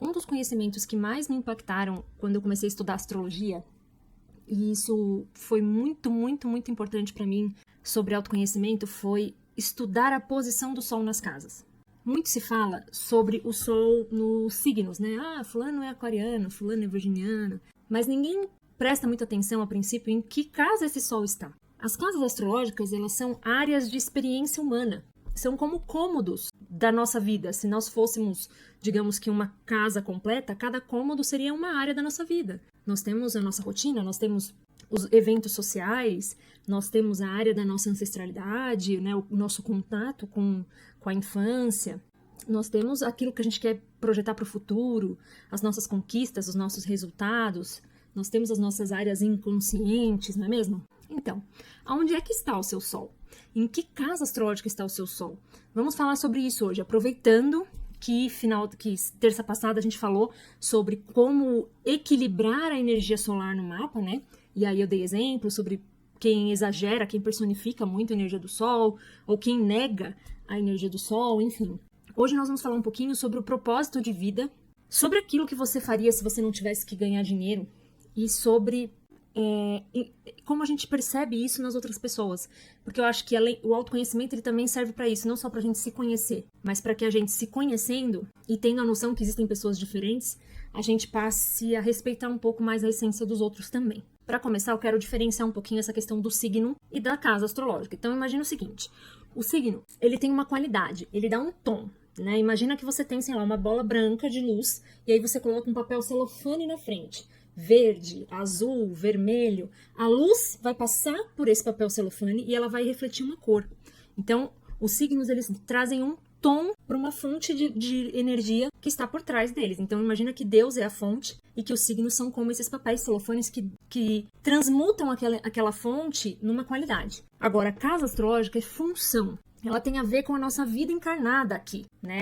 um dos conhecimentos que mais me impactaram quando eu comecei a estudar astrologia, e isso foi muito, muito, muito importante para mim sobre autoconhecimento, foi estudar a posição do Sol nas casas. Muito se fala sobre o Sol nos signos, né? Ah, fulano é aquariano, fulano é virginiano, mas ninguém presta muita atenção a princípio em que casa esse Sol está. As casas astrológicas, elas são áreas de experiência humana, são como cômodos da nossa vida. Se nós fôssemos, digamos que uma casa completa, cada cômodo seria uma área da nossa vida. Nós temos a nossa rotina, nós temos os eventos sociais, nós temos a área da nossa ancestralidade, né, o nosso contato com a infância, nós temos aquilo que a gente quer projetar para o futuro, as nossas conquistas, os nossos resultados, nós temos as nossas áreas inconscientes, não é mesmo? Então, aonde é que está o seu Sol? Em que casa astrológica está o seu Sol? Vamos falar sobre isso hoje, aproveitando que terça passada a gente falou sobre como equilibrar a energia solar no mapa, né? E aí eu dei exemplo sobre quem exagera, quem personifica muito a energia do Sol, ou quem nega a energia do Sol, enfim. Hoje nós vamos falar um pouquinho sobre o propósito de vida, sobre aquilo que você faria se você não tivesse que ganhar dinheiro, e sobre como a gente percebe isso nas outras pessoas. Porque eu acho que o autoconhecimento ele também serve para isso, não só para a gente se conhecer, mas para que a gente se conhecendo e tendo a noção que existem pessoas diferentes, a gente passe a respeitar um pouco mais a essência dos outros também. Para começar, eu quero diferenciar um pouquinho essa questão do signo e da casa astrológica. Então, imagina o seguinte, o signo, ele tem uma qualidade, ele dá um tom, né? Imagina que você tem, sei lá, uma bola branca de luz, e aí você coloca um papel celofane na frente. Verde, azul, vermelho, a luz vai passar por esse papel celofane e ela vai refletir uma cor. Então, os signos, eles trazem um tom para uma fonte de energia que está por trás deles. Então, imagina que Deus é a fonte e que os signos são como esses papéis celofanes que transmutam aquela fonte numa qualidade. Agora, a casa astrológica é função. Ela tem a ver com a nossa vida encarnada aqui, né?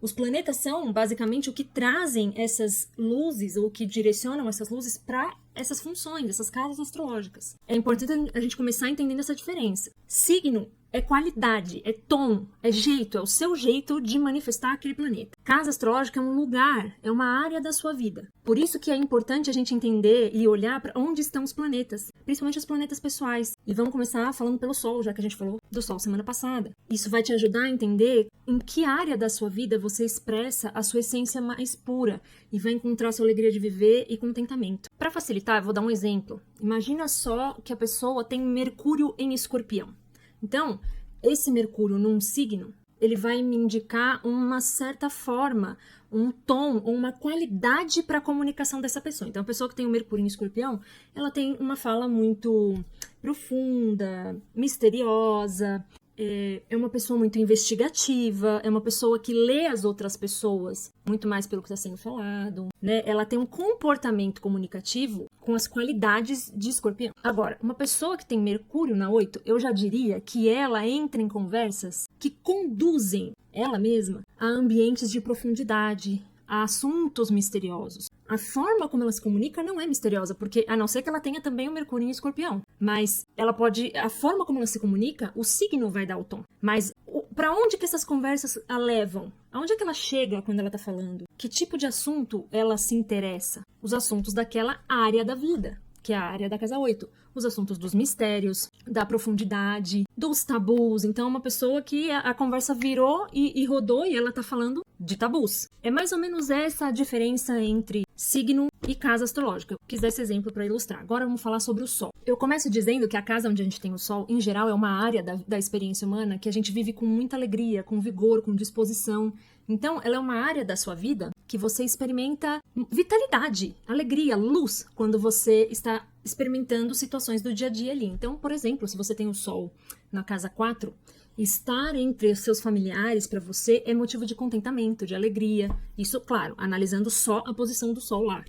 Os planetas são basicamente o que trazem essas luzes, ou que direcionam essas luzes para essas funções, essas casas astrológicas. É importante a gente começar entendendo essa diferença. Signo é qualidade, é tom, é jeito, é o seu jeito de manifestar aquele planeta. Casa astrológica é um lugar, é uma área da sua vida. Por isso que é importante a gente entender e olhar para onde estão os planetas, principalmente os planetas pessoais. E vamos começar falando pelo Sol, já que a gente falou do Sol semana passada. Isso vai te ajudar a entender em que área da sua vida você expressa a sua essência mais pura e vai encontrar a sua alegria de viver e contentamento. Para facilitar, eu vou dar um exemplo. Imagina só que a pessoa tem Mercúrio em Escorpião. Então, esse Mercúrio num signo, ele vai me indicar uma certa forma, um tom ou uma qualidade para a comunicação dessa pessoa. Então, a pessoa que tem o Mercúrio em Escorpião, ela tem uma fala muito profunda, misteriosa, é uma pessoa muito investigativa, é uma pessoa que lê as outras pessoas muito mais pelo que está sendo falado, né? Ela tem um comportamento comunicativo com as qualidades de Escorpião. Agora, uma pessoa que tem Mercúrio na 8, eu já diria que ela entra em conversas que conduzem ela mesma a ambientes de profundidade, a assuntos misteriosos. A forma como ela se comunica não é misteriosa, porque a não ser que ela tenha também o Mercúrio em Escorpião. Mas a forma como ela se comunica, o signo vai dar o tom. Mas para onde que essas conversas a levam? Aonde é que ela chega quando ela está falando? Que tipo de assunto ela se interessa? Os assuntos daquela área da vida, que é a área da casa 8. Os assuntos dos mistérios, da profundidade, dos tabus. Então, é uma pessoa que a conversa virou e rodou e ela tá falando de tabus. É mais ou menos essa a diferença entre signo e casa astrológica. Eu quis dar esse exemplo para ilustrar. Agora vamos falar sobre o Sol. Eu começo dizendo que a casa onde a gente tem o Sol, em geral, é uma área da experiência humana que a gente vive com muita alegria, com vigor, com disposição. Então, ela é uma área da sua vida que você experimenta vitalidade, alegria, luz, quando você está experimentando situações do dia a dia ali. Então, por exemplo, se você tem o Sol na casa 4, estar entre os seus familiares para você é motivo de contentamento, de alegria. Isso, claro, analisando só a posição do Sol lá.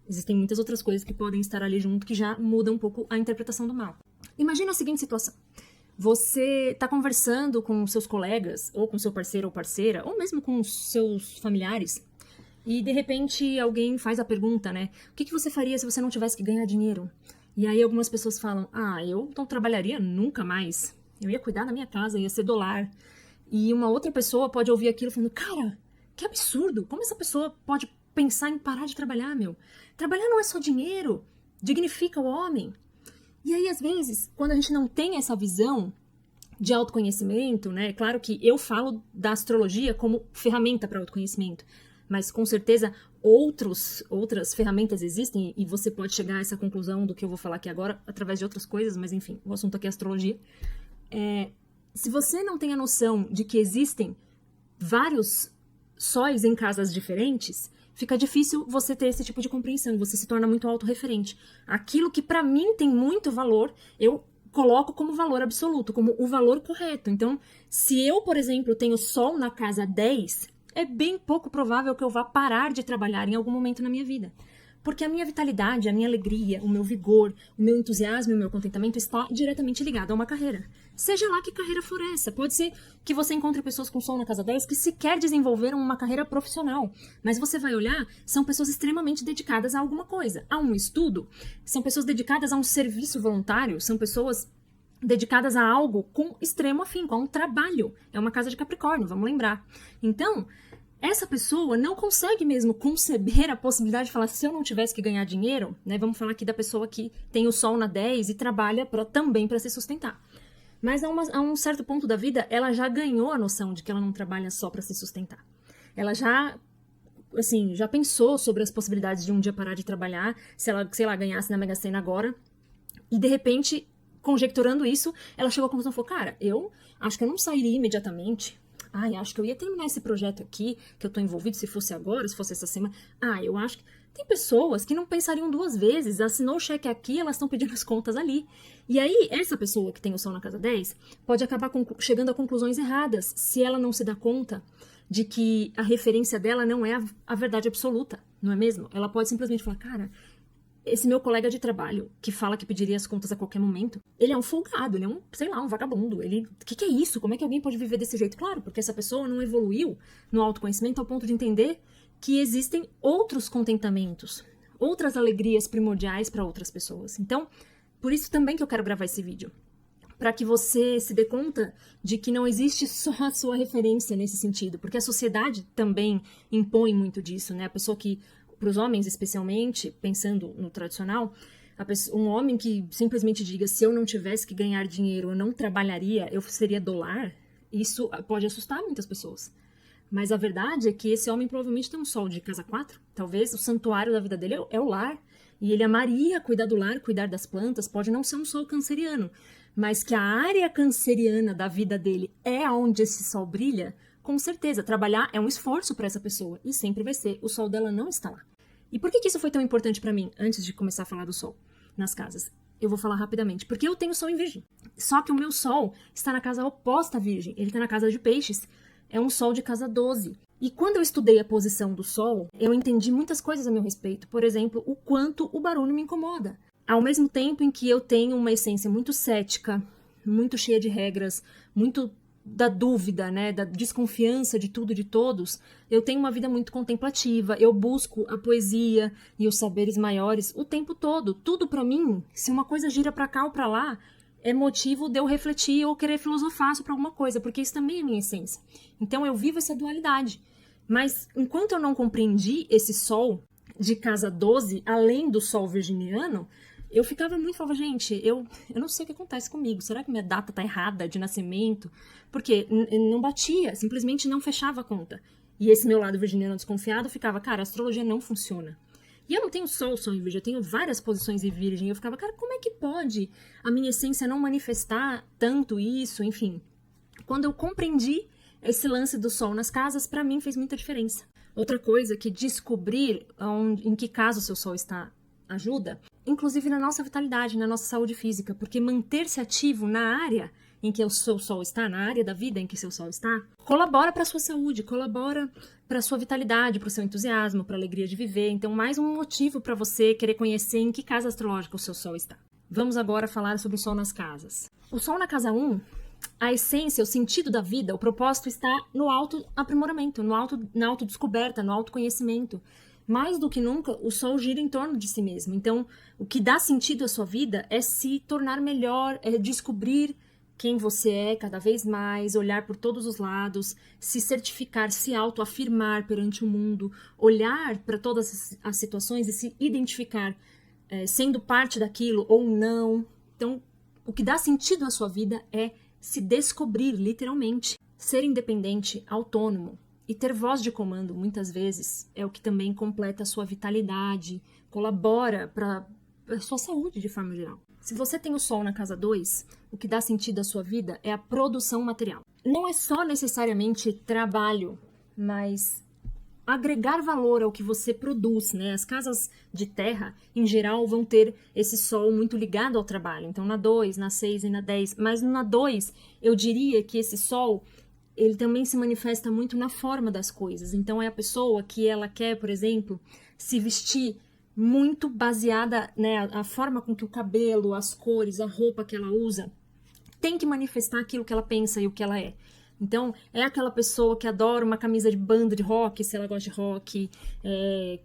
Existem muitas outras coisas que podem estar ali junto que já mudam um pouco a interpretação do mapa. Imagina a seguinte situação. Você está conversando com seus colegas, ou com seu parceiro ou parceira, ou mesmo com seus familiares, e de repente alguém faz a pergunta, né? O que você faria se você não tivesse que ganhar dinheiro? E aí algumas pessoas falam, eu não trabalharia nunca mais. Eu ia cuidar da minha casa, ia ser dolar. E uma outra pessoa pode ouvir aquilo falando, cara, que absurdo! Como essa pessoa pode pensar em parar de trabalhar, meu. Trabalhar não é só dinheiro, dignifica o homem. E aí, às vezes, quando a gente não tem essa visão de autoconhecimento, né? Claro que eu falo da astrologia como ferramenta para autoconhecimento, mas com certeza outras ferramentas existem e você pode chegar a essa conclusão do que eu vou falar aqui agora através de outras coisas, mas enfim, o assunto aqui é astrologia. Se você não tem a noção de que existem vários sóis em casas diferentes, fica difícil você ter esse tipo de compreensão, você se torna muito autorreferente. Aquilo que para mim tem muito valor, eu coloco como valor absoluto, como o valor correto. Então, se eu, por exemplo, tenho Sol na casa 10, é bem pouco provável que eu vá parar de trabalhar em algum momento na minha vida. Porque a minha vitalidade, a minha alegria, o meu vigor, o meu entusiasmo e o meu contentamento está diretamente ligado a uma carreira. Seja lá que carreira for essa. Pode ser que você encontre pessoas com Sol na casa 10 que sequer desenvolveram uma carreira profissional. Mas você vai olhar, são pessoas extremamente dedicadas a alguma coisa. A um estudo, são pessoas dedicadas a um serviço voluntário, são pessoas dedicadas a algo com extremo afinco, a um trabalho. É uma casa de Capricórnio, vamos lembrar. Então, essa pessoa não consegue mesmo conceber a possibilidade de falar, se eu não tivesse que ganhar dinheiro, né? Vamos falar aqui da pessoa que tem o Sol na 10 e trabalha também para se sustentar. Mas a um certo ponto da vida, ela já ganhou a noção de que ela não trabalha só para se sustentar. Ela já pensou sobre as possibilidades de um dia parar de trabalhar, se ela, sei lá, ganhasse na Mega Sena agora, e de repente, conjecturando isso, ela chegou à conclusão e falou, cara, eu acho que eu não sairia imediatamente. Acho que eu ia terminar esse projeto aqui, que eu tô envolvido, se fosse agora, se fosse essa semana. Eu acho que tem pessoas que não pensariam duas vezes, assinou o cheque aqui, elas estão pedindo as contas ali. E aí, essa pessoa que tem o Sol na casa 10 pode acabar chegando a conclusões erradas, se ela não se dá conta de que a referência dela não é a verdade absoluta, não é mesmo? Ela pode simplesmente falar, cara, esse meu colega de trabalho, que fala que pediria as contas a qualquer momento, ele é um folgado, ele é um vagabundo. O que é isso? Como é que alguém pode viver desse jeito? Claro, porque essa pessoa não evoluiu no autoconhecimento ao ponto de entender que existem outros contentamentos, outras alegrias primordiais para outras pessoas. Então, por isso também que eu quero gravar esse vídeo. Para que você se dê conta de que não existe só a sua referência nesse sentido. Porque a sociedade também impõe muito disso, né? A pessoa que, para os homens especialmente, pensando no tradicional, um homem que simplesmente diga, se eu não tivesse que ganhar dinheiro, eu não trabalharia, eu seria dolar, isso pode assustar muitas pessoas. Mas a verdade é que esse homem provavelmente tem um Sol de casa 4, talvez o santuário da vida dele é o lar, e ele amaria cuidar do lar, cuidar das plantas, pode não ser um Sol canceriano, mas que a área canceriana da vida dele é onde esse Sol brilha, com certeza, trabalhar é um esforço para essa pessoa, e sempre vai ser, o Sol dela não está lá. E por que isso foi tão importante para mim, antes de começar a falar do Sol nas casas? Eu vou falar rapidamente, porque eu tenho Sol em Virgem, só que o meu Sol está na casa oposta à Virgem, ele está na casa de Peixes, é um Sol de casa 12. E quando eu estudei a posição do Sol, eu entendi muitas coisas a meu respeito, por exemplo, o quanto o barulho me incomoda. Ao mesmo tempo em que eu tenho uma essência muito cética, muito cheia de regras, muito da dúvida, né, da desconfiança de tudo e de todos, eu tenho uma vida muito contemplativa, eu busco a poesia e os saberes maiores o tempo todo. Tudo para mim, se uma coisa gira para cá ou para lá, é motivo de eu refletir ou querer filosofar sobre alguma coisa, porque isso também é minha essência. Então eu vivo essa dualidade. Mas enquanto eu não compreendi esse Sol de casa 12, além do Sol virginiano, eu ficava muito, falava, gente, eu não sei o que acontece comigo, será que minha data tá errada de nascimento? Porque não batia, simplesmente não fechava a conta. E esse meu lado virginiano desconfiado ficava, cara, a astrologia não funciona. E eu não tenho só o Sol em Virgem, eu tenho várias posições em Virgem. Eu ficava, cara, como é que pode a minha essência não manifestar tanto isso? Enfim, quando eu compreendi esse lance do Sol nas casas, para mim fez muita diferença. Outra coisa que descobrir em que casa o seu Sol está ajuda, inclusive na nossa vitalidade, na nossa saúde física, porque manter-se ativo na área em que o seu Sol está, na área da vida em que seu Sol está, colabora para a sua saúde, colabora para a sua vitalidade, para o seu entusiasmo, para a alegria de viver. Então, mais um motivo para você querer conhecer em que casa astrológica o seu Sol está. Vamos agora falar sobre o Sol nas casas. O Sol na casa 1, a essência, o sentido da vida, o propósito está no autoaprimoramento, na autodescoberta, no autoconhecimento. Mais do que nunca, o Sol gira em torno de si mesmo. Então, o que dá sentido à sua vida é se tornar melhor, é descobrir quem você é cada vez mais, olhar por todos os lados, se certificar, se autoafirmar perante o mundo, olhar para todas as situações e se identificar sendo parte daquilo ou não. Então, o que dá sentido à sua vida é se descobrir, literalmente. Ser independente, autônomo e ter voz de comando, muitas vezes, é o que também completa a sua vitalidade, colabora para a sua saúde de forma geral. Se você tem o Sol na casa 2, o que dá sentido à sua vida é a produção material. Não é só necessariamente trabalho, mas agregar valor ao que você produz, né? As casas de terra, em geral, vão ter esse Sol muito ligado ao trabalho. Então, na 2, na 6 e na 10. Mas na 2, eu diria que esse Sol, ele também se manifesta muito na forma das coisas. Então, é a pessoa que ela quer, por exemplo, se vestir muito baseada, né, a forma com que o cabelo, as cores, a roupa que ela usa, tem que manifestar aquilo que ela pensa e o que ela é. Então, é aquela pessoa que adora uma camisa de banda de rock, se ela gosta de rock,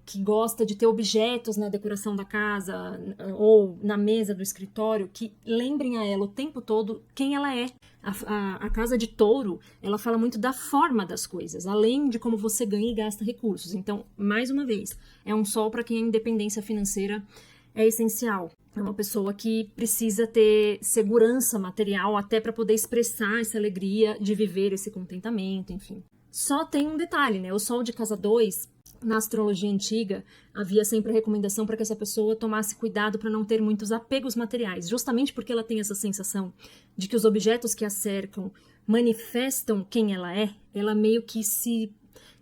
que gosta de ter objetos na decoração da casa ou na mesa do escritório que lembrem a ela o tempo todo quem ela é. A casa de touro, ela fala muito da forma das coisas, além de como você ganha e gasta recursos. Então, mais uma vez, é um sol para quem a independência financeira é essencial. É uma pessoa que precisa ter segurança material até para poder expressar essa alegria de viver esse contentamento, enfim. Só tem um detalhe, né? O Sol de casa 2, na astrologia antiga, havia sempre a recomendação para que essa pessoa tomasse cuidado para não ter muitos apegos materiais, justamente porque ela tem essa sensação de que os objetos que a cercam manifestam quem ela é, ela meio que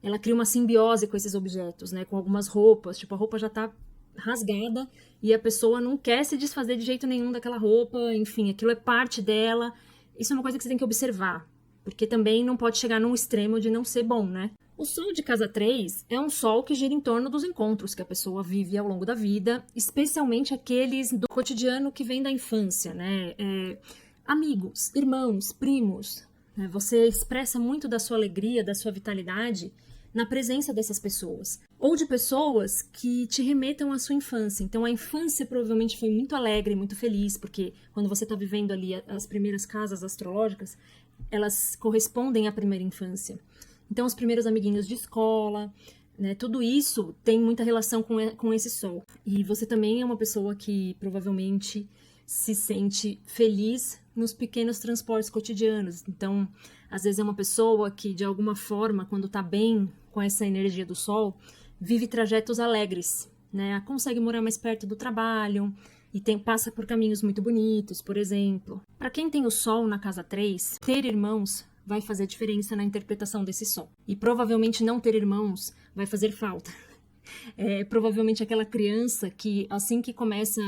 ela cria uma simbiose com esses objetos, né? Com algumas roupas, tipo, a roupa já tá rasgada e a pessoa não quer se desfazer de jeito nenhum daquela roupa, enfim, aquilo é parte dela. Isso é uma coisa que você tem que observar, porque também não pode chegar num extremo de não ser bom, né? O Sol de casa 3 é um Sol que gira em torno dos encontros que a pessoa vive ao longo da vida, especialmente aqueles do cotidiano que vem da infância, né? Amigos, irmãos, primos, né? Você expressa muito da sua alegria, da sua vitalidade na presença dessas pessoas, ou de pessoas que te remetam à sua infância. Então, a infância provavelmente foi muito alegre, muito feliz, porque quando você está vivendo ali as primeiras casas astrológicas, elas correspondem à primeira infância. Então, os primeiros amiguinhos de escola, né, tudo isso tem muita relação com esse Sol. E você também é uma pessoa que provavelmente se sente feliz nos pequenos transportes cotidianos. Então, às vezes é uma pessoa que, de alguma forma, quando está bem com essa energia do Sol, vive trajetos alegres, né? Consegue morar mais perto do trabalho e passa por caminhos muito bonitos, por exemplo. Para quem tem o Sol na casa 3, ter irmãos vai fazer diferença na interpretação desse Sol. E provavelmente não ter irmãos vai fazer falta. Provavelmente aquela criança que, assim que começa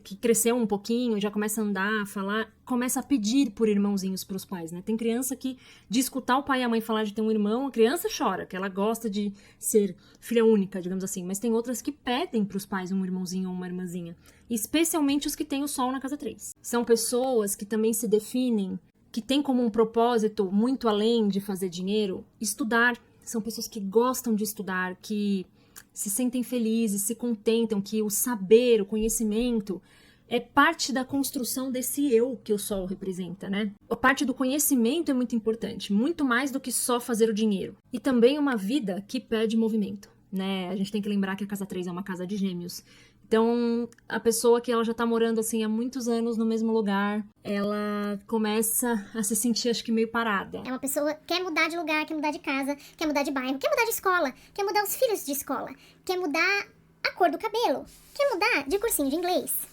que cresceu um pouquinho, já começa a andar, a falar, começa a pedir por irmãozinhos para os pais, né? Tem criança que, de escutar o pai e a mãe falar de ter um irmão, a criança chora, que ela gosta de ser filha única, digamos assim. Mas tem outras que pedem para os pais um irmãozinho ou uma irmãzinha. Especialmente os que têm o Sol na casa 3. São pessoas que também se definem, que têm como um propósito, muito além de fazer dinheiro, estudar. São pessoas que gostam de estudar, que se sentem felizes, se contentam, que o saber, o conhecimento é parte da construção desse eu que o Sol representa, né? A parte do conhecimento é muito importante, muito mais do que só fazer o dinheiro. E também uma vida que pede movimento, né? A gente tem que lembrar que a casa 3 é uma casa de gêmeos. Então, a pessoa que ela já tá morando assim há muitos anos no mesmo lugar, ela começa a se sentir, acho que, meio parada. É uma pessoa que quer mudar de lugar, quer mudar de casa, quer mudar de bairro, quer mudar de escola, quer mudar os filhos de escola, quer mudar a cor do cabelo, quer mudar de cursinho de inglês.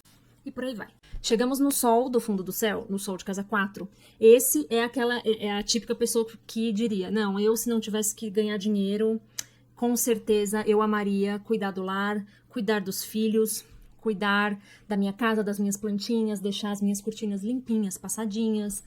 E por aí vai. Chegamos no Sol do fundo do céu, no Sol de casa 4. Esse é a típica pessoa que diria, não, eu se não tivesse que ganhar dinheiro, com certeza eu amaria cuidar do lar, cuidar dos filhos, cuidar da minha casa, das minhas plantinhas, deixar as minhas cortinas limpinhas, passadinhas.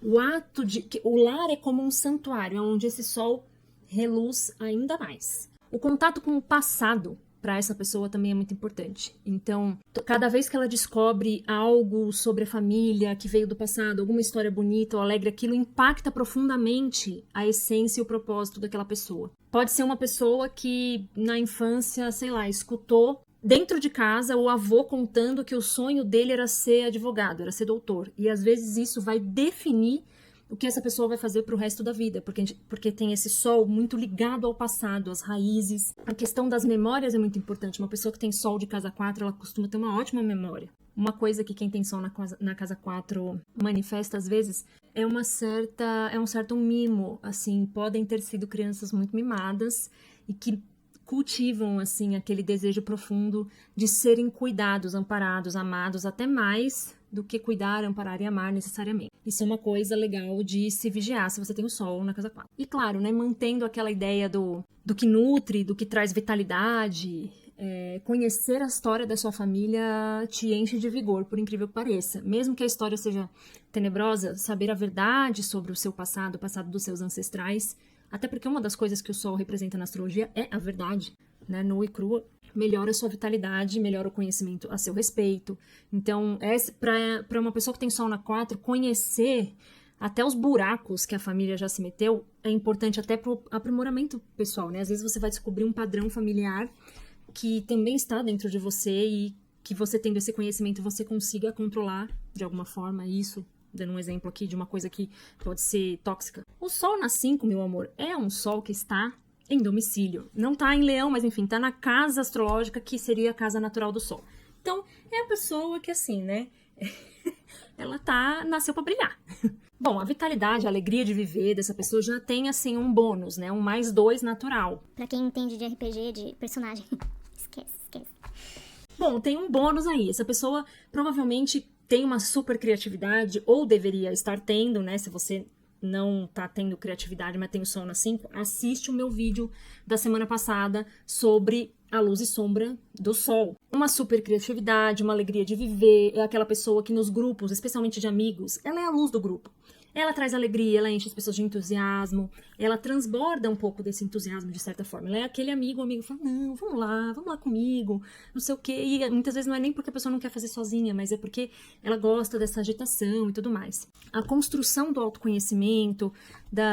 O lar é como um santuário, onde esse Sol reluz ainda mais. O contato com o passado, para essa pessoa, também é muito importante. Então, cada vez que ela descobre algo sobre a família que veio do passado, alguma história bonita ou alegre, aquilo impacta profundamente a essência e o propósito daquela pessoa. Pode ser uma pessoa que, na infância, sei lá, escutou dentro de casa, o avô contando que o sonho dele era ser advogado, era ser doutor. E às vezes isso vai definir o que essa pessoa vai fazer pro resto da vida, porque tem esse sol muito ligado ao passado, às raízes. A questão das memórias é muito importante. Uma pessoa que tem sol de casa 4, ela costuma ter uma ótima memória. Uma coisa que quem tem sol na casa 4 manifesta às vezes é um certo mimo, assim, podem ter sido crianças muito mimadas e que cultivam, assim, aquele desejo profundo de serem cuidados, amparados, amados, até mais do que cuidar, amparar e amar necessariamente. Isso é uma coisa legal de se vigiar se você tem o sol na casa 4. E claro, né, mantendo aquela ideia do que nutre, do que traz vitalidade. Conhecer a história da sua família te enche de vigor, por incrível que pareça. Mesmo que a história seja tenebrosa, saber a verdade sobre o seu passado, o passado dos seus ancestrais, até porque uma das coisas que o sol representa na astrologia é a verdade, né? Nua e crua, melhora a sua vitalidade, melhora o conhecimento a seu respeito. Então, para uma pessoa que tem sol na 4, conhecer até os buracos que a família já se meteu é importante até para o aprimoramento pessoal, né? Às vezes você vai descobrir um padrão familiar que também está dentro de você e que você tendo esse conhecimento você consiga controlar de alguma forma isso, dando um exemplo aqui de uma coisa que pode ser tóxica. O Sol na 5, meu amor, é um Sol que está em domicílio. Não está em Leão, mas enfim, está na casa astrológica que seria a casa natural do Sol. Então, é a pessoa que assim, né, ela nasceu para brilhar. Bom, a vitalidade, a alegria de viver dessa pessoa já tem, assim, um bônus, né, um +2 natural. Pra quem entende de RPG, de personagem, esquece. Bom, tem um bônus aí. Essa pessoa provavelmente tem uma super criatividade, ou deveria estar tendo, né? Se você não tá tendo criatividade, mas tem o Sol na 5, assiste o meu vídeo da semana passada sobre a luz e sombra do Sol. Uma super criatividade, uma alegria de viver, é aquela pessoa que nos grupos, especialmente de amigos, ela é a luz do grupo. Ela traz alegria, ela enche as pessoas de entusiasmo, ela transborda um pouco desse entusiasmo de certa forma. Ela é aquele amigo fala, não, vamos lá comigo, não sei o quê. E muitas vezes não é nem porque a pessoa não quer fazer sozinha, mas é porque ela gosta dessa agitação e tudo mais. A construção do autoconhecimento,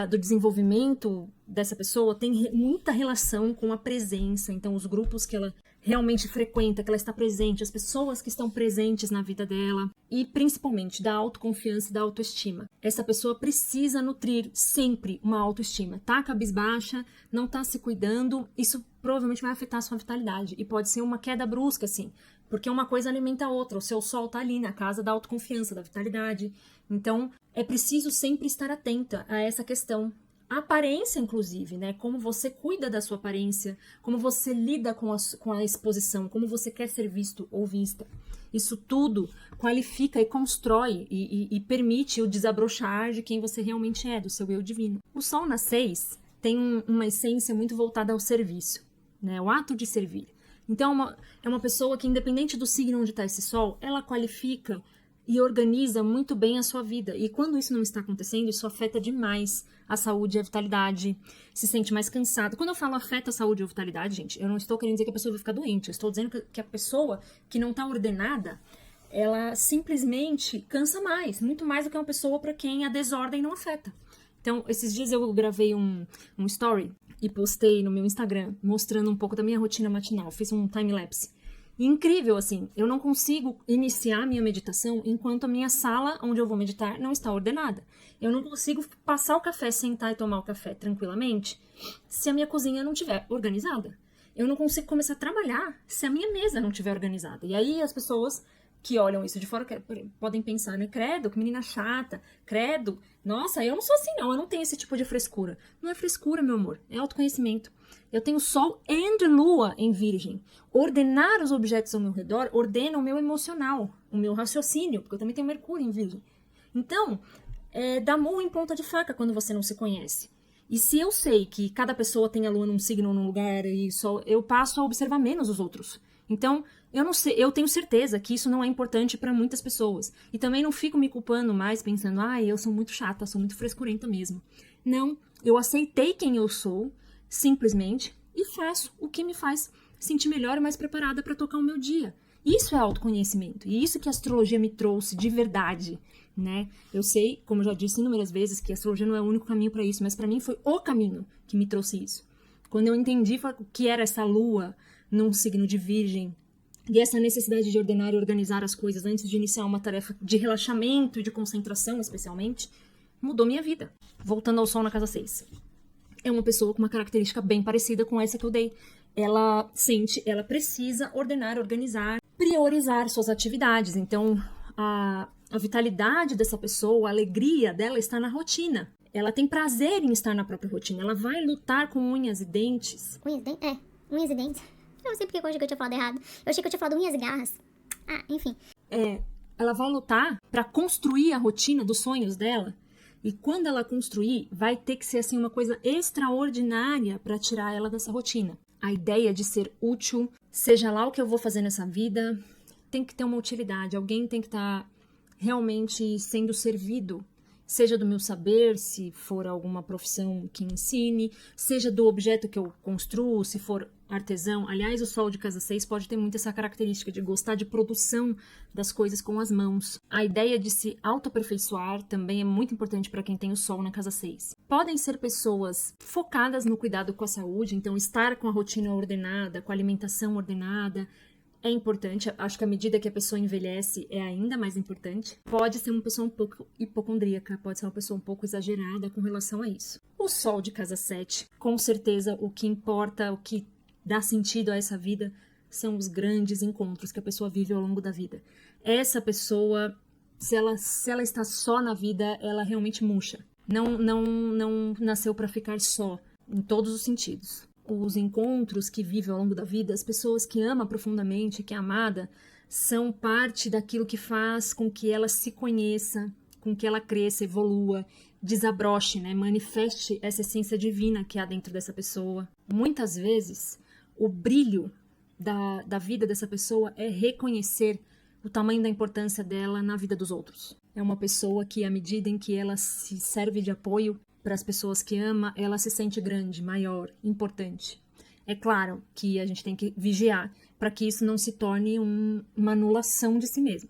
do desenvolvimento dessa pessoa tem muita relação com a presença. Então, os grupos que ela realmente frequenta, que ela está presente, as pessoas que estão presentes na vida dela e principalmente da autoconfiança e da autoestima. Essa pessoa precisa nutrir sempre uma autoestima. Tá cabisbaixa, não tá se cuidando, isso provavelmente vai afetar a sua vitalidade e pode ser uma queda brusca, assim, porque uma coisa alimenta a outra. O seu sol tá ali na casa da autoconfiança, da vitalidade. Então, é preciso sempre estar atenta a essa questão. A aparência, inclusive, né? Como você cuida da sua aparência, como você lida com a exposição, como você quer ser visto ou vista. Isso tudo qualifica e constrói e permite o desabrochar de quem você realmente é, do seu eu divino. O Sol na 6 tem uma essência muito voltada ao serviço, né? O ato de servir. Então, é uma pessoa que, independente do signo onde está esse Sol, ela qualifica e organiza muito bem a sua vida. E quando isso não está acontecendo, isso afeta demais a saúde e a vitalidade, se sente mais cansada. Quando eu falo afeta a saúde ou a vitalidade, gente, eu não estou querendo dizer que a pessoa vai ficar doente, eu estou dizendo que a pessoa que não está ordenada, ela simplesmente cansa mais, muito mais do que uma pessoa para quem a desordem não afeta. Então, esses dias eu gravei um story e postei no meu Instagram, mostrando um pouco da minha rotina matinal, fiz um time-lapse. Incrível, assim, eu não consigo iniciar minha meditação enquanto a minha sala onde eu vou meditar não está ordenada. Eu não consigo passar o café, sentar e tomar o café tranquilamente se a minha cozinha não estiver organizada. Eu não consigo começar a trabalhar se a minha mesa não estiver organizada. E aí as pessoas que olham isso de fora podem pensar, né? Credo, que menina chata. Credo, nossa, eu não sou assim não, eu não tenho esse tipo de frescura. Não é frescura, meu amor, é autoconhecimento. Eu tenho Sol e Lua em Virgem. Ordenar os objetos ao meu redor ordena o meu emocional, o meu raciocínio, porque eu também tenho Mercúrio em Virgem. Então, dá murro em ponta de faca quando você não se conhece. E se eu sei que cada pessoa tem a Lua num signo, num lugar, e Sol, eu passo a observar menos os outros. Então, eu não sei, eu tenho certeza que isso não é importante para muitas pessoas. E também não fico me culpando mais, pensando, eu sou muito chata, sou muito frescurenta mesmo. Não, eu aceitei quem eu sou, simplesmente, e faço o que me faz sentir melhor e mais preparada para tocar o meu dia. Isso é autoconhecimento, e isso que a astrologia me trouxe de verdade, né? Eu sei, como eu já disse inúmeras vezes, que a astrologia não é o único caminho para isso, mas para mim foi o caminho que me trouxe isso. Quando eu entendi o que era essa lua num signo de Virgem, E essa necessidade de ordenar e organizar as coisas antes de iniciar uma tarefa de relaxamento e de concentração, especialmente, mudou minha vida. Voltando ao Sol na casa 6. É uma pessoa com uma característica bem parecida com essa que eu dei. Ela precisa ordenar, organizar, priorizar suas atividades. Então, a vitalidade dessa pessoa, a alegria dela está na rotina. Ela tem prazer em estar na própria rotina. Ela vai lutar com unhas e dentes. Unhas e dentes. Eu não sei porque eu achei que eu tinha falado errado. Eu achei que eu tinha falado unhas e garras. Enfim. Ela vai lutar para construir a rotina dos sonhos dela. E quando ela construir, vai ter que ser assim uma coisa extraordinária para tirar ela dessa rotina. A ideia de ser útil, seja lá o que eu vou fazer nessa vida, tem que ter uma utilidade. Alguém tem que estar realmente sendo servido, seja do meu saber, se for alguma profissão que ensine, seja do objeto que eu construo, se for artesão. Aliás, o Sol de casa 6 pode ter muito essa característica de gostar de produção das coisas com as mãos. A ideia de se autoaperfeiçoar também é muito importante para quem tem o Sol na casa 6. Podem ser pessoas focadas no cuidado com a saúde, então estar com a rotina ordenada, com a alimentação ordenada, é importante. Acho que à medida que a pessoa envelhece é ainda mais importante. Pode ser uma pessoa um pouco hipocondríaca, pode ser uma pessoa um pouco exagerada com relação a isso. O Sol de casa 7, com certeza o que importa, o que dá sentido a essa vida são os grandes encontros que a pessoa vive ao longo da vida. Essa pessoa, se ela está só na vida, ela realmente murcha. Não nasceu para ficar só, em todos os sentidos. Os encontros que vive ao longo da vida, as pessoas que ama profundamente, que é amada, são parte daquilo que faz com que ela se conheça, com que ela cresça, evolua, desabroche, né? Manifeste essa essência divina que há dentro dessa pessoa. Muitas vezes, o brilho da vida dessa pessoa é reconhecer o tamanho da importância dela na vida dos outros. É uma pessoa que, à medida em que ela se serve de apoio para as pessoas que ama, ela se sente grande, maior, importante. É claro que a gente tem que vigiar para que isso não se torne uma anulação de si mesmo.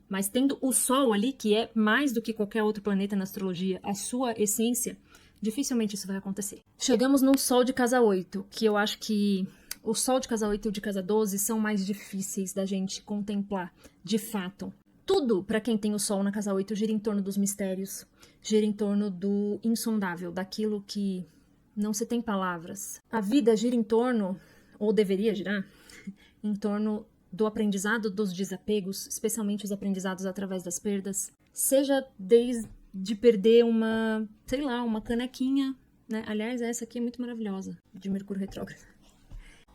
Mas tendo o Sol ali, que é mais do que qualquer outro planeta na astrologia, a sua essência, dificilmente isso vai acontecer. Chegamos no Sol de casa 8, que eu acho que o Sol de casa 8 e o de casa 12 são mais difíceis da gente contemplar, de fato. Tudo, para quem tem o Sol na casa 8, gira em torno dos mistérios, gira em torno do insondável, daquilo que não se tem palavras. A vida gira em torno, ou deveria girar, em torno do aprendizado dos desapegos, especialmente os aprendizados através das perdas. Seja desde perder uma canequinha, né? Aliás, essa aqui é muito maravilhosa, de Mercúrio retrógrado.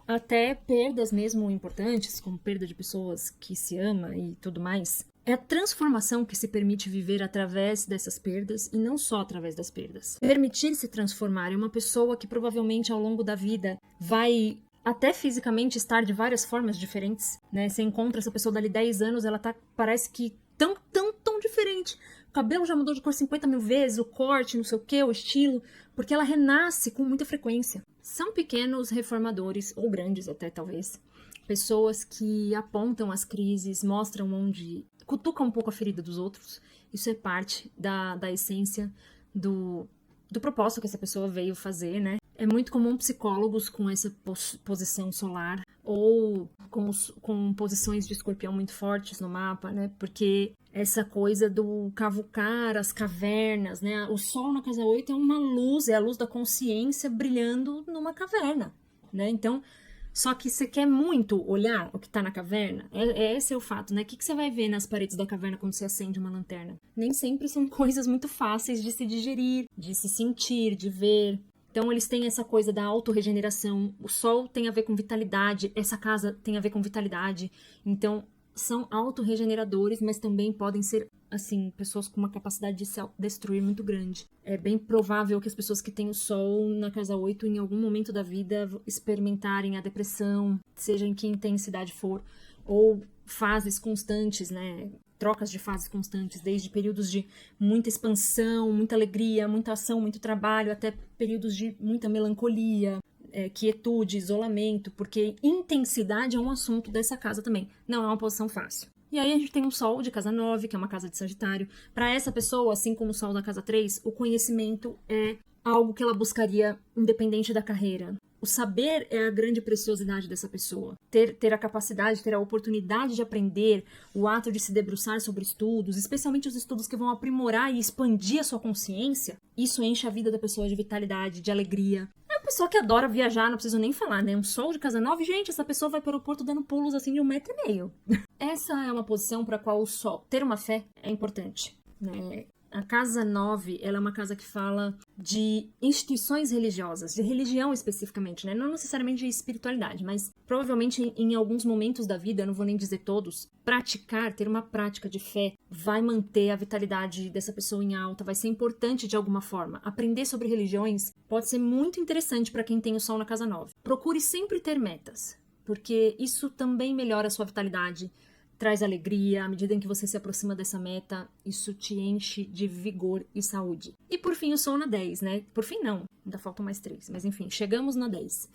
Até perdas mesmo importantes, como perda de pessoas que se ama e tudo mais. É a transformação que se permite viver através dessas perdas e não só através das perdas. Permitir se transformar é uma pessoa que provavelmente ao longo da vida vai até fisicamente estar de várias formas diferentes, né? Você encontra essa pessoa dali 10 anos, ela parece que tão diferente. O cabelo já mudou de cor 50 mil vezes, o corte, não sei o que, o estilo, porque ela renasce com muita frequência. São pequenos reformadores, ou grandes até talvez, pessoas que apontam as crises, mostram onde, cutucam um pouco a ferida dos outros. Isso é parte da essência do propósito que essa pessoa veio fazer, né? É muito comum psicólogos com essa posição solar ou com posições de escorpião muito fortes no mapa, né? Porque essa coisa do cavucar as cavernas, né? O Sol na casa 8 é uma luz, é a luz da consciência brilhando numa caverna, né? Então, só que você quer muito olhar o que tá na caverna, esse é o fato, né? O que você vai ver nas paredes da caverna quando você acende uma lanterna? Nem sempre são coisas muito fáceis de se digerir, de se sentir, de ver. Então, eles têm essa coisa da autorregeneração. O Sol tem a ver com vitalidade, essa casa tem a ver com vitalidade. Então, são autorregeneradores, mas também podem ser, assim, pessoas com uma capacidade de se destruir muito grande. É bem provável que as pessoas que têm o Sol na casa 8, em algum momento da vida, experimentarem a depressão, seja em que intensidade for, ou fases constantes, né? Trocas de fases constantes, desde períodos de muita expansão, muita alegria, muita ação, muito trabalho, até períodos de muita melancolia, quietude, isolamento, porque intensidade é um assunto dessa casa também, não é uma posição fácil. E aí a gente tem um Sol de casa 9, que é uma casa de Sagitário. Para essa pessoa, assim como o Sol da casa 3, o conhecimento é algo que ela buscaria independente da carreira. O saber é a grande preciosidade dessa pessoa. Ter a capacidade, ter a oportunidade de aprender, o ato de se debruçar sobre estudos, especialmente os estudos que vão aprimorar e expandir a sua consciência, isso enche a vida da pessoa de vitalidade, de alegria. É uma pessoa que adora viajar, não preciso nem falar, né? Um sol de casa nova, gente, essa pessoa vai para o aeroporto dando pulos assim de 1,5 m. Essa é uma posição para a qual o sol, ter uma fé é importante, né? A casa 9, ela é uma casa que fala de instituições religiosas, de religião especificamente, né? Não necessariamente de espiritualidade, mas provavelmente em alguns momentos da vida, eu não vou nem dizer todos, ter uma prática de fé vai manter a vitalidade dessa pessoa em alta, vai ser importante de alguma forma. Aprender sobre religiões pode ser muito interessante para quem tem o sol na casa 9. Procure sempre ter metas, porque isso também melhora a sua vitalidade, traz alegria. À medida em que você se aproxima dessa meta, isso te enche de vigor e saúde. E por fim, o sol na 10, né? Por fim, não. Ainda faltam mais 3. Mas enfim, chegamos na 10.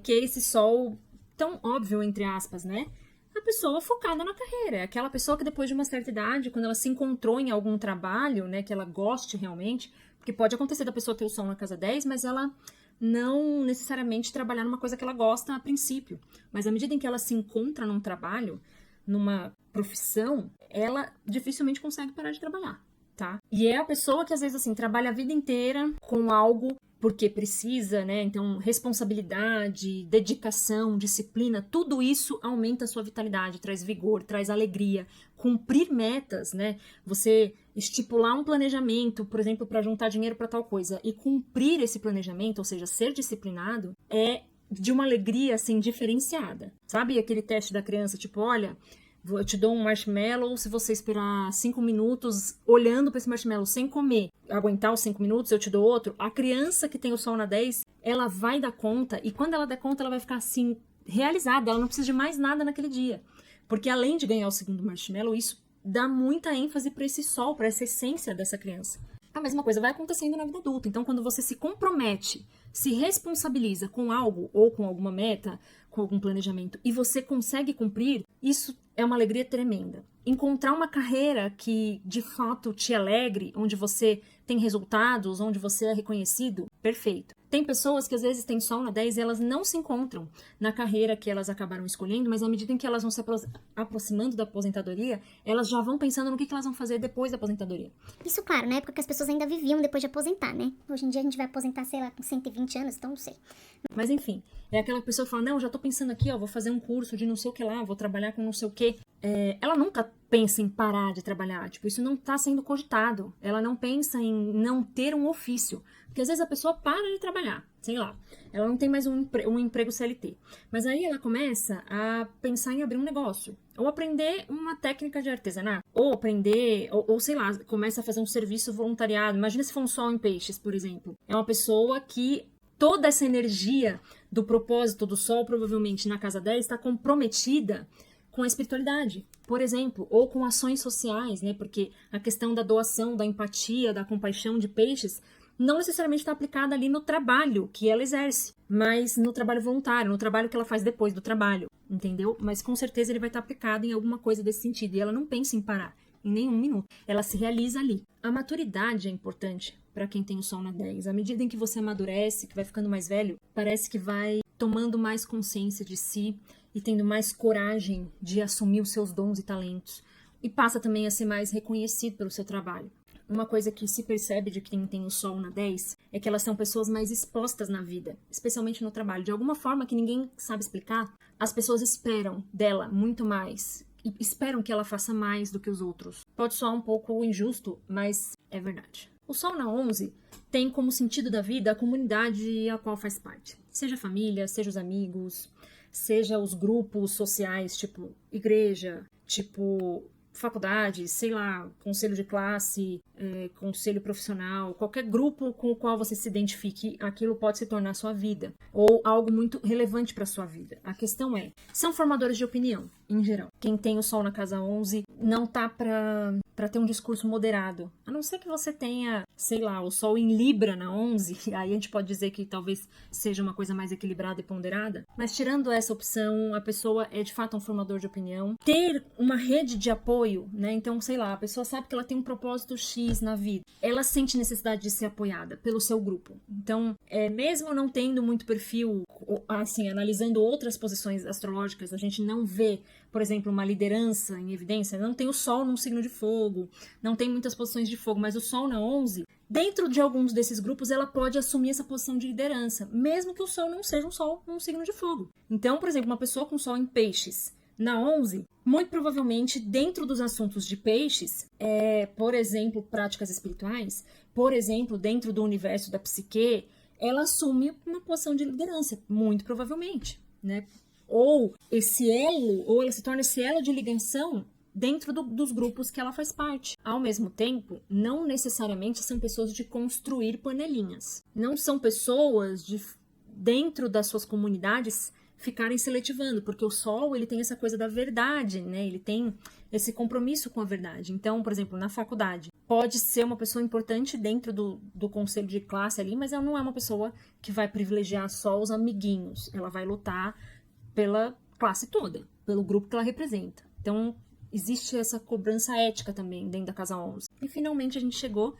Que é esse sol tão óbvio, entre aspas, né? A pessoa focada na carreira. É aquela pessoa que depois de uma certa idade, quando ela se encontrou em algum trabalho, né? Que ela goste realmente. Porque pode acontecer da pessoa ter o sol na casa 10, mas ela não necessariamente trabalhar numa coisa que ela gosta a princípio. Mas à medida em que ela se encontra num trabalho, numa profissão, ela dificilmente consegue parar de trabalhar, tá? E é a pessoa que às vezes assim trabalha a vida inteira com algo porque precisa, né? Então, responsabilidade, dedicação, disciplina, tudo isso aumenta a sua vitalidade, traz vigor, traz alegria. Cumprir metas, né? Você estipular um planejamento, por exemplo, para juntar dinheiro para tal coisa, e cumprir esse planejamento, ou seja, ser disciplinado, é de uma alegria, assim, diferenciada. Sabe aquele teste da criança, tipo, olha, eu te dou um marshmallow, se você esperar 5 minutos olhando para esse marshmallow sem comer, aguentar os 5 minutos, eu te dou outro. A criança que tem o sol na 10, ela vai dar conta, e quando ela der conta, ela vai ficar, assim, realizada, ela não precisa de mais nada naquele dia. Porque além de ganhar o segundo marshmallow, isso dá muita ênfase para esse sol, para essa essência dessa criança. A mesma coisa vai acontecendo na vida adulta. Então, quando você se compromete, se responsabiliza com algo ou com alguma meta, com algum planejamento, e você consegue cumprir, isso é uma alegria tremenda. Encontrar uma carreira que, de fato, te alegre, onde você tem resultados, onde você é reconhecido, perfeito. Tem pessoas que às vezes têm sol na 10 e elas não se encontram na carreira que elas acabaram escolhendo, mas à medida em que elas vão se aproximando da aposentadoria, elas já vão pensando no que elas vão fazer depois da aposentadoria. Isso, claro, na época que as pessoas ainda viviam depois de aposentar, né? Hoje em dia a gente vai aposentar, sei lá, com 120 anos, então não sei. Mas enfim, é aquela pessoa que fala, não, já tô pensando aqui, ó, vou fazer um curso de não sei o que lá, vou trabalhar com não sei o que. Ela nunca pensa em parar de trabalhar, tipo, isso não tá sendo cogitado. Ela não pensa em não ter um ofício. Porque às vezes a pessoa para de trabalhar, sei lá, ela não tem mais um emprego CLT. Mas aí ela começa a pensar em abrir um negócio, ou aprender uma técnica de artesanato, ou aprender, ou sei lá, começa a fazer um serviço voluntariado. Imagina se for um sol em peixes, por exemplo. É uma pessoa que toda essa energia do propósito do sol, provavelmente na casa 10, está comprometida com a espiritualidade, por exemplo, ou com ações sociais, né? Porque a questão da doação, da empatia, da compaixão de peixes não necessariamente está aplicada ali no trabalho que ela exerce, mas no trabalho voluntário, no trabalho que ela faz depois do trabalho, entendeu? Mas com certeza ele vai estar aplicado em alguma coisa desse sentido, e ela não pensa em parar em nenhum minuto, ela se realiza ali. A maturidade é importante para quem tem o sol na 10. À medida em que você amadurece, que vai ficando mais velho, parece que vai tomando mais consciência de si e tendo mais coragem de assumir os seus dons e talentos, e passa também a ser mais reconhecido pelo seu trabalho. Uma coisa que se percebe de quem tem o sol na 10 é que elas são pessoas mais expostas na vida, especialmente no trabalho. De alguma forma que ninguém sabe explicar, as pessoas esperam dela muito mais e esperam que ela faça mais do que os outros. Pode soar um pouco injusto, mas é verdade. O sol na 11 tem como sentido da vida a comunidade a qual faz parte. Seja a família, seja os amigos, seja os grupos sociais, tipo igreja, tipo faculdade, sei lá, conselho de classe, conselho profissional, qualquer grupo com o qual você se identifique, aquilo pode se tornar sua vida, ou algo muito relevante para sua vida. A questão são formadores de opinião, em geral. Quem tem o sol na casa 11 não tá para ter um discurso moderado, a não ser que você tenha sei lá, o Sol em Libra na 11, aí a gente pode dizer que talvez seja uma coisa mais equilibrada e ponderada. Mas tirando essa opção, a pessoa é de fato um formador de opinião. Ter uma rede de apoio, né? Então, sei lá, a pessoa sabe que ela tem um propósito X na vida. Ela sente necessidade de ser apoiada pelo seu grupo. Então, mesmo não tendo muito perfil, assim, analisando outras posições astrológicas, a gente não vê, por exemplo, uma liderança em evidência, não tem o Sol num signo de fogo, não tem muitas posições de fogo, mas o Sol na 11, dentro de alguns desses grupos, ela pode assumir essa posição de liderança, mesmo que o Sol não seja um Sol num signo de fogo. Então, por exemplo, uma pessoa com Sol em Peixes, na 11, muito provavelmente, dentro dos assuntos de Peixes, por exemplo, práticas espirituais, por exemplo, dentro do universo da psique, ela assume uma posição de liderança, muito provavelmente, né? Ou ela se torna esse elo de ligação dentro dos grupos que ela faz parte. Ao mesmo tempo, não necessariamente são pessoas de construir panelinhas. Não são pessoas de, dentro das suas comunidades, ficarem seletivando, porque o Sol, ele tem essa coisa da verdade, né? Ele tem esse compromisso com a verdade. Então, por exemplo, na faculdade, pode ser uma pessoa importante dentro do conselho de classe ali, mas ela não é uma pessoa que vai privilegiar só os amiguinhos. Ela vai lutar pela classe toda, pelo grupo que ela representa. Então, existe essa cobrança ética também dentro da casa 11. E finalmente a gente chegou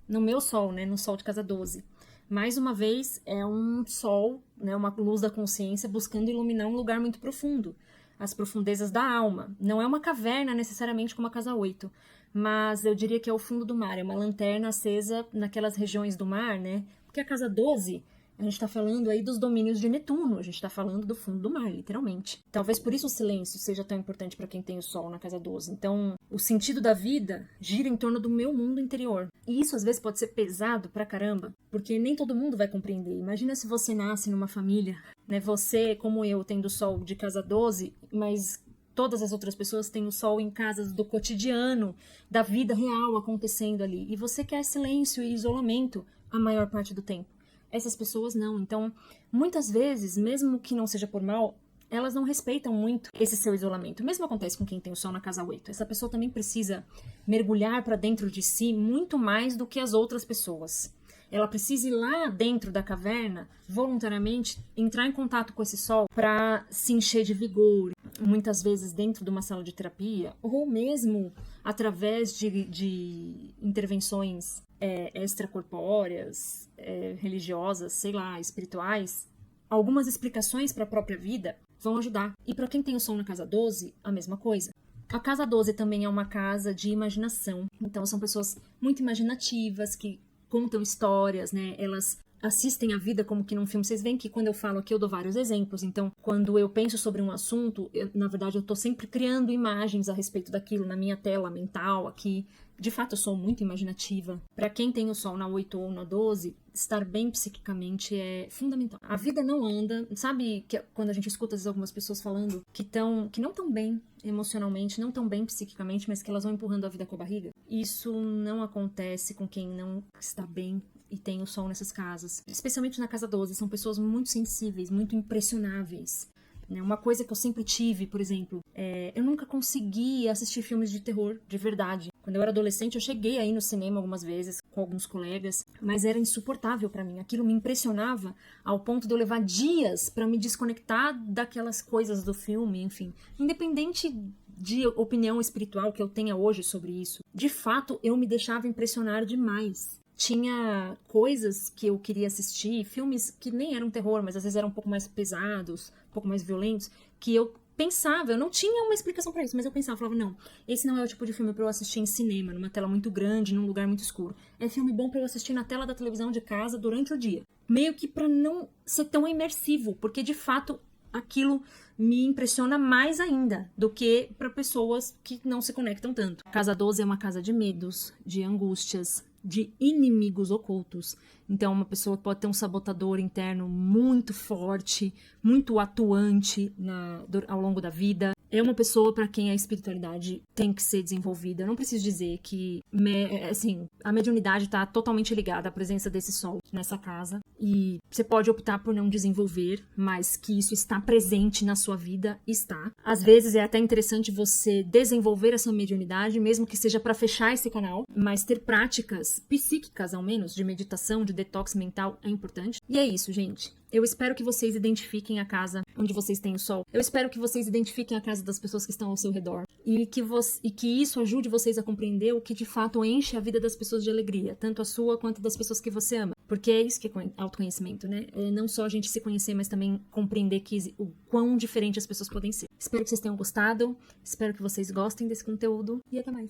no meu Sol, né? No Sol de casa 12. Mais uma vez, é um Sol, né? Uma luz da consciência buscando iluminar um lugar muito profundo. As profundezas da alma. Não é uma caverna necessariamente como a casa 8, mas eu diria que é o fundo do mar. É uma lanterna acesa naquelas regiões do mar, né? Porque a casa 12... a gente está falando aí dos domínios de Netuno, a gente está falando do fundo do mar, literalmente. Talvez por isso o silêncio seja tão importante para quem tem o Sol na casa 12. Então, o sentido da vida gira em torno do meu mundo interior. E isso às vezes pode ser pesado pra caramba, porque nem todo mundo vai compreender. Imagina se você nasce numa família, né? Você, como eu, tendo o Sol de casa 12, mas todas as outras pessoas têm o Sol em casas do cotidiano, da vida real acontecendo ali. E você quer silêncio e isolamento a maior parte do tempo. Essas pessoas não. Então, muitas vezes, mesmo que não seja por mal, elas não respeitam muito esse seu isolamento. O mesmo acontece com quem tem o Sol na casa 8. Essa pessoa também precisa mergulhar para dentro de si muito mais do que as outras pessoas. Ela precisa ir lá dentro da caverna, voluntariamente, entrar em contato com esse Sol para se encher de vigor. Muitas vezes dentro de uma sala de terapia, ou mesmo através de intervenções extracorpóreas, religiosas, sei lá, espirituais, algumas explicações para a própria vida vão ajudar. E para quem tem o Sol na casa 12, a mesma coisa. A casa 12 também é uma casa de imaginação. Então são pessoas muito imaginativas, que contam histórias, né? Elas assistem a vida como que num filme. Vocês veem que quando eu falo aqui eu dou vários exemplos. Então, quando eu penso sobre um assunto, na verdade eu tô sempre criando imagens a respeito daquilo na minha tela mental aqui. De fato, eu sou muito imaginativa. Para quem tem o Sol na 8 ou na 12, estar bem psiquicamente é fundamental. A vida não anda, sabe que quando a gente escuta às vezes, algumas pessoas falando que não estão bem emocionalmente, não estão bem psiquicamente, mas que elas vão empurrando a vida com a barriga? Isso não acontece com quem não está bem e tem o Sol nessas casas. Especialmente na casa 12, são pessoas muito sensíveis, muito impressionáveis. Uma coisa que eu sempre tive, por exemplo, eu nunca consegui assistir filmes de terror, de verdade. Quando eu era adolescente, eu cheguei aí no cinema algumas vezes com alguns colegas, mas era insuportável pra mim. Aquilo me impressionava ao ponto de eu levar dias pra me desconectar daquelas coisas do filme, enfim. Independente de opinião espiritual que eu tenha hoje sobre isso, de fato, eu me deixava impressionar demais. Tinha coisas que eu queria assistir, filmes que nem eram terror, mas às vezes eram um pouco mais pesados, um pouco mais violentos, que eu pensava, eu não tinha uma explicação pra isso, mas eu pensava, falava, não, esse não é o tipo de filme pra eu assistir em cinema, numa tela muito grande, num lugar muito escuro. É filme bom pra eu assistir na tela da televisão de casa durante o dia. Meio que pra não ser tão imersivo, porque de fato aquilo me impressiona mais ainda do que para pessoas que não se conectam tanto. Casa 12 é uma casa de medos, de angústias, de inimigos ocultos. Então, uma pessoa pode ter um sabotador interno muito forte, muito atuante ao longo da vida. É uma pessoa para quem a espiritualidade tem que ser desenvolvida. Eu não preciso dizer que, assim, a mediunidade está totalmente ligada à presença desse Sol nessa casa. e você pode optar por não desenvolver, mas que isso está presente na sua vida, está. Às vezes é até interessante você desenvolver essa mediunidade, mesmo que seja para fechar esse canal, mas ter práticas psíquicas, ao menos, de meditação, de detox mental é importante. E é isso, gente. Eu espero que vocês identifiquem a casa onde vocês têm o sol. Eu espero que vocês identifiquem a casa das pessoas que estão ao seu redor. E que isso ajude vocês a compreender o que de fato enche a vida das pessoas de alegria. Tanto a sua quanto das pessoas que você ama. Porque é isso que é autoconhecimento, né? É não só a gente se conhecer, mas também compreender o quão diferente as pessoas podem ser. Espero que vocês tenham gostado. Espero que vocês gostem desse conteúdo. E até mais.